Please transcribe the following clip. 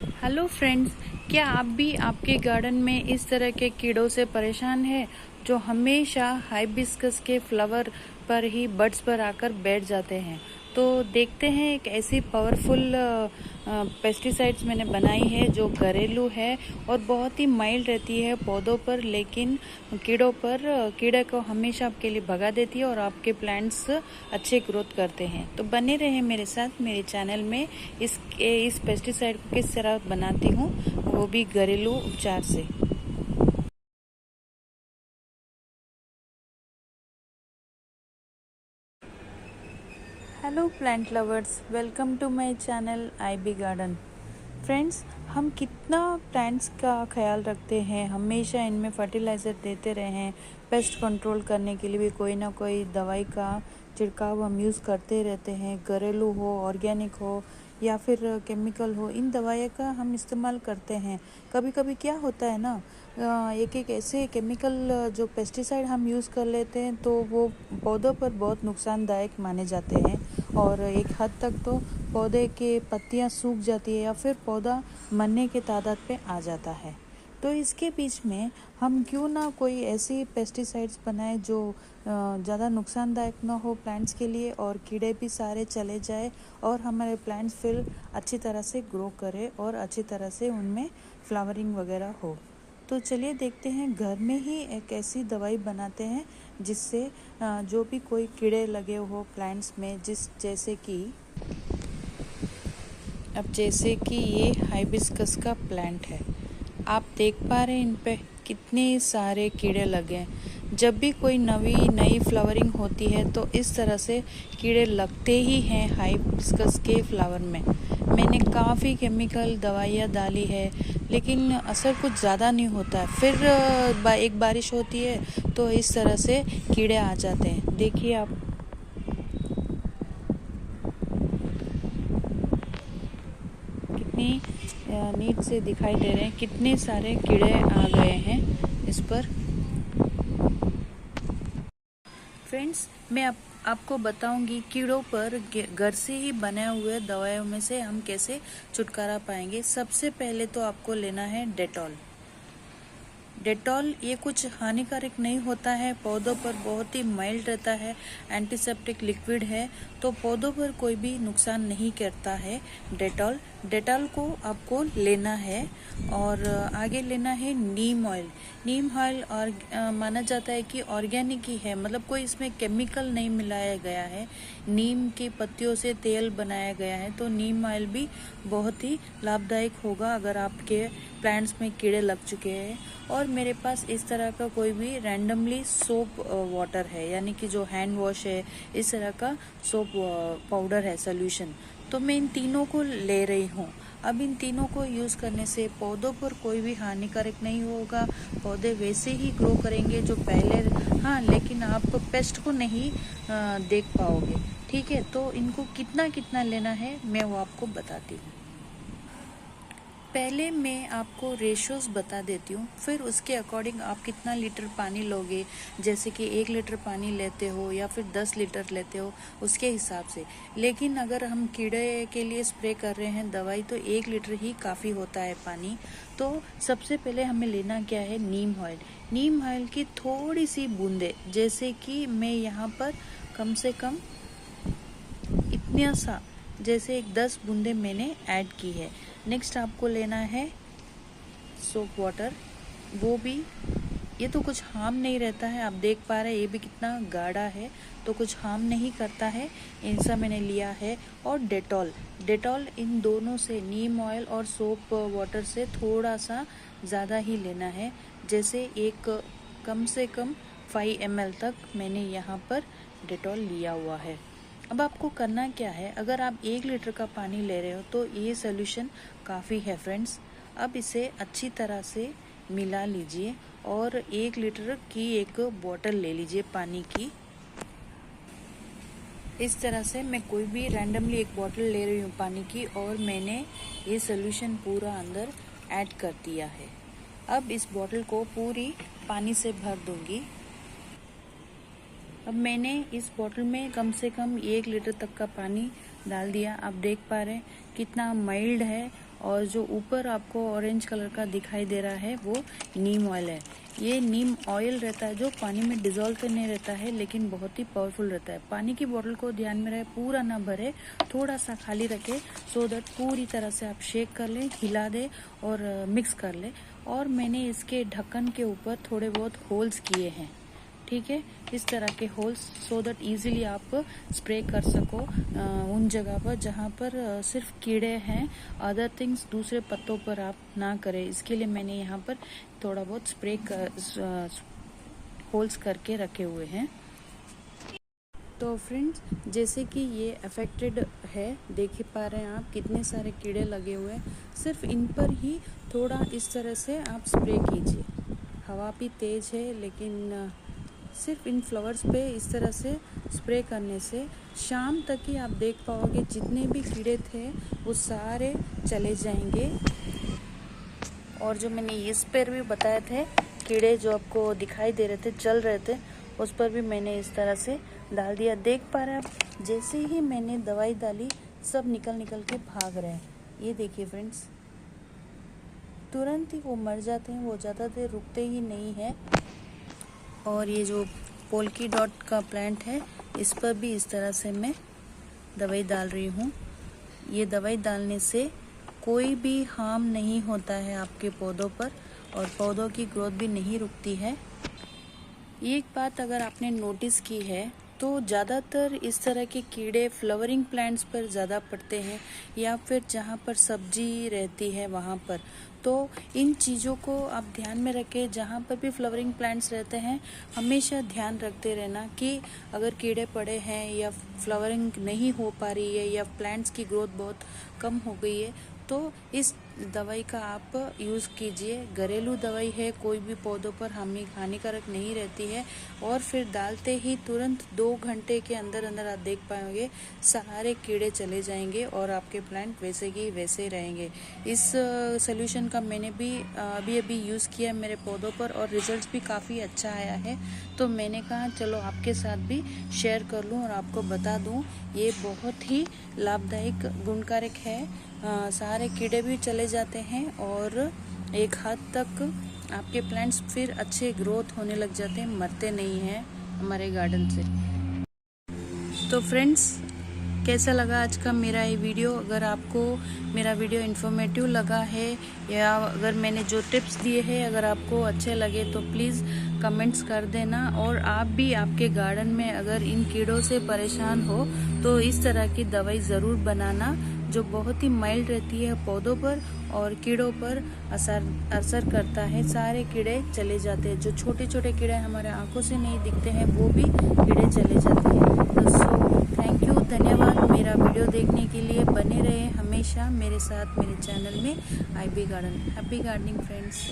Hello friends, क्या आप भी आपके गार्डन में इस तरह के कीड़ों से परेशान हैं जो हमेशा हाइबिस्कस के फ्लावर पर ही बड्स पर आकर बैठ जाते हैं? तो देखते हैं, एक ऐसी पावरफुल पेस्टिसाइड्स मैंने बनाई है जो घरेलू है और बहुत ही माइल्ड रहती है पौधों पर, लेकिन कीड़ों पर कीड़े को हमेशा आपके लिए भगा देती है और आपके प्लांट्स अच्छे ग्रोथ करते हैं। तो बने रहें मेरे साथ मेरे चैनल में। इस पेस्टिसाइड को किस तरह बनाती हूँ, वो भी घरेलू उपचार से। Hello plant lovers, welcome to my channel IB garden. Friends, हम कितना प्लांट्स का ख्याल रखते हैं, हमेशा इनमें फर्टिलाइज़र देते रहे हैं। पेस्ट कंट्रोल करने के लिए भी कोई ना कोई दवाई का छिड़काव हम यूज़ करते रहते हैं। घरेलू हो, ऑर्गेनिक हो या फिर केमिकल हो, इन दवाइयों का हम इस्तेमाल करते हैं। कभी कभी क्या होता है ना, एक एक ऐसे केमिकल जो पेस्टिसाइड हम यूज़ कर लेते हैं तो वो पौधों पर बहुत नुकसानदायक माने जाते हैं और एक हद तक तो पौधे के पत्तियां सूख जाती है या फिर पौधा मरने के तादाद पे आ जाता है। तो इसके बीच में हम क्यों ना कोई ऐसी पेस्टिसाइड्स बनाएं जो ज़्यादा नुकसानदायक ना हो प्लांट्स के लिए, और कीड़े भी सारे चले जाए और हमारे प्लांट्स फिर अच्छी तरह से ग्रो करे और अच्छी तरह से उनमें फ्लावरिंग वगैरह हो। तो चलिए देखते हैं, घर में ही एक ऐसी दवाई बनाते हैं जिससे जो भी कोई कीड़े लगे हो प्लांट्स में, जैसे कि ये हाइबिस्कस का प्लांट है। आप देख पा रहे हैं इन पे कितने सारे कीड़े लगे हैं। जब भी कोई नई फ्लावरिंग होती है तो इस तरह से कीड़े लगते ही हैं हाइबिस्कस के फ्लावर में। मैंने काफ़ी केमिकल दवाइयाँ डाली है लेकिन असर कुछ ज़्यादा नहीं होता है। फिर एक बारिश होती है तो इस तरह से कीड़े आ जाते हैं। देखिए आप, कितनी नीट से दिखाई दे रहे हैं, कितने सारे कीड़े आ गए हैं इस पर। फ्रेंड्स, मैं आपको बताऊंगी कीड़ों पर घर से ही बने हुए दवाइयों में से हम कैसे छुटकारा पाएंगे। सबसे पहले तो आपको लेना है डेटॉल। डेटॉल ये कुछ हानिकारक नहीं होता है, पौधों पर बहुत ही माइल्ड रहता है, एंटीसेप्टिक लिक्विड है, तो पौधों पर कोई भी नुकसान नहीं करता है डेटॉल। डेटॉल को आपको लेना है और आगे लेना है नीम ऑयल। नीम ऑयल और माना जाता है कि ऑर्गेनिक ही है, मतलब कोई इसमें केमिकल नहीं मिलाया गया है, नीम की पत्तियों से तेल बनाया गया है। तो नीम ऑयल भी बहुत ही लाभदायक होगा अगर आपके प्लांट्स में कीड़े लग चुके हैं। और मेरे पास इस तरह का कोई भी रैंडमली सोप वाटर है, यानी कि जो हैंड वॉश है, इस तरह का सोप पाउडर है, सोल्यूशन। तो मैं इन तीनों को ले रही हूँ। अब इन तीनों को यूज़ करने से पौधों पर कोई भी हानिकारक नहीं होगा, पौधे वैसे ही ग्रो करेंगे जो पहले। हाँ, लेकिन आप पेस्ट को नहीं देख पाओगे। ठीक है, तो इनको कितना कितना लेना है मैं वो आपको बताती हूँ। पहले मैं आपको रेशोस बता देती हूँ, फिर उसके अकॉर्डिंग आप कितना लीटर पानी लोगे। जैसे कि 1 लीटर पानी लेते हो या फिर 10 लीटर लेते हो, उसके हिसाब से। लेकिन अगर हम कीड़े के लिए स्प्रे कर रहे हैं दवाई तो 1 लीटर ही काफ़ी होता है पानी। तो सबसे पहले हमें लेना क्या है, नीम ऑयल। नीम ऑयल की थोड़ी सी बूंदे, जैसे कि मैं यहाँ पर कम से कम इतना सा, जैसे 10 बूंदे मैंने ऐड की है। नेक्स्ट आपको लेना है सोप वाटर, वो भी, ये तो कुछ हार्म नहीं रहता है। आप देख पा रहे हैं ये भी कितना गाढ़ा है, तो कुछ हार्म नहीं करता है। ऐसा मैंने लिया है। और डेटॉल, डेटॉल इन दोनों से, नीम ऑयल और सोप वाटर से थोड़ा सा ज़्यादा ही लेना है। जैसे एक कम से कम 5 ml तक मैंने यहाँ पर डेटॉल लिया हुआ है। अब आपको करना क्या है, अगर आप 1 लीटर का पानी ले रहे हो तो ये सोल्यूशन काफ़ी है फ्रेंड्स। अब इसे अच्छी तरह से मिला लीजिए और 1 लीटर की एक बोतल ले लीजिए पानी की। इस तरह से मैं कोई भी रैंडमली एक बोतल ले रही हूँ पानी की और मैंने ये सोल्यूशन पूरा अंदर ऐड कर दिया है। अब इस बोतल को पूरी पानी से भर दूंगी। अब मैंने इस बोतल में कम से कम 1 लीटर तक का पानी डाल दिया। आप देख पा रहे हैं कितना माइल्ड है और जो ऊपर आपको ऑरेंज कलर का दिखाई दे रहा है वो नीम ऑयल है। ये नीम ऑयल रहता है जो पानी में डिजोल्व तो नहीं रहता है, लेकिन बहुत ही पावरफुल रहता है। पानी की बोतल को ध्यान में रहे, पूरा ना भरे, थोड़ा सा खाली रखे, सो दैट पूरी तरह से आप शेक कर ले, हिला दे और मिक्स कर ले। और मैंने इसके ढक्कन के ऊपर थोड़े बहुत होल्स किए हैं, ठीक है, इस तरह के होल्स, सो दैट इजीली आप स्प्रे कर सको उन जगह पर जहाँ पर सिर्फ कीड़े हैं। अदर थिंग्स दूसरे पत्तों पर आप ना करें, इसके लिए मैंने यहाँ पर थोड़ा बहुत स्प्रे होल्स करके रखे हुए हैं। तो फ्रेंड्स, जैसे कि ये अफेक्टेड है, देख पा रहे हैं आप कितने सारे कीड़े लगे हुए हैं। सिर्फ इन पर ही थोड़ा इस तरह से आप स्प्रे कीजिए। हवा भी तेज है, लेकिन सिर्फ इन फ्लावर्स पे इस तरह से स्प्रे करने से शाम तक ही आप देख पाओगे जितने भी कीड़े थे वो सारे चले जाएंगे। और जो मैंने इस पर भी बताए थे कीड़े जो आपको दिखाई दे रहे थे, चल रहे थे, उस पर भी मैंने इस तरह से डाल दिया। देख पा रहे हैं आप, जैसे ही मैंने दवाई डाली सब निकल के भाग रहे हैं। ये देखिए फ्रेंड्स, तुरंत ही वो मर जाते हैं, वो ज़्यादा देर रुकते ही नहीं है। और ये जो पोल्की डॉट का प्लांट है, इस पर भी इस तरह से मैं दवाई डाल रही हूँ। ये दवाई डालने से कोई भी हार्म नहीं होता है आपके पौधों पर, और पौधों की ग्रोथ भी नहीं रुकती है। एक बात अगर आपने नोटिस की है तो ज़्यादातर इस तरह के कीड़े फ्लावरिंग प्लांट्स पर ज़्यादा पड़ते हैं, या फिर जहाँ पर सब्जी रहती है वहाँ पर। तो इन चीज़ों को आप ध्यान में रखें, जहाँ पर भी फ्लावरिंग प्लांट्स रहते हैं हमेशा ध्यान रखते रहना कि अगर कीड़े पड़े हैं या फ्लावरिंग नहीं हो पा रही है या प्लांट्स की ग्रोथ बहुत कम हो गई है, तो इस दवाई का आप यूज़ कीजिए। घरेलू दवाई है, कोई भी पौधों पर हानिकारक नहीं रहती है। और फिर डालते ही तुरंत 2 घंटे के अंदर अंदर आप देख पाएंगे सारे कीड़े चले जाएंगे और आपके प्लांट वैसे ही वैसे रहेंगे। इस सोल्यूशन का मैंने भी अभी यूज़ किया है मेरे पौधों पर, और रिजल्ट भी काफ़ी अच्छा आया है। तो मैंने कहा चलो आपके साथ भी शेयर कर लूँ और आपको बता दूँ, ये बहुत ही लाभदायक गुणकारक है। सारे कीड़े भी चले जाते हैं और एक हद तक आपके प्लांट्स फिर अच्छे ग्रोथ होने लग जाते हैं, मरते नहीं हैं हमारे गार्डन से। तो फ्रेंड्स, कैसा लगा आज का मेरा ये वीडियो? अगर आपको मेरा वीडियो इन्फॉर्मेटिव लगा है, या अगर मैंने जो टिप्स दिए हैं अगर आपको अच्छे लगे तो प्लीज़ कमेंट्स कर देना। और आप भी आपके गार्डन में अगर इन कीड़ों से परेशान हो तो इस तरह की दवाई ज़रूर बनाना, जो बहुत ही माइल्ड रहती है पौधों पर और कीड़ों पर असर करता है। सारे कीड़े चले जाते हैं, जो छोटे छोटे कीड़े हमारे आंखों से नहीं दिखते हैं वो भी कीड़े चले जाते हैं। तो थैंक यू, धन्यवाद मेरा वीडियो देखने के लिए। बने रहे हमेशा मेरे साथ मेरे चैनल में IB garden. Happy gardening friends.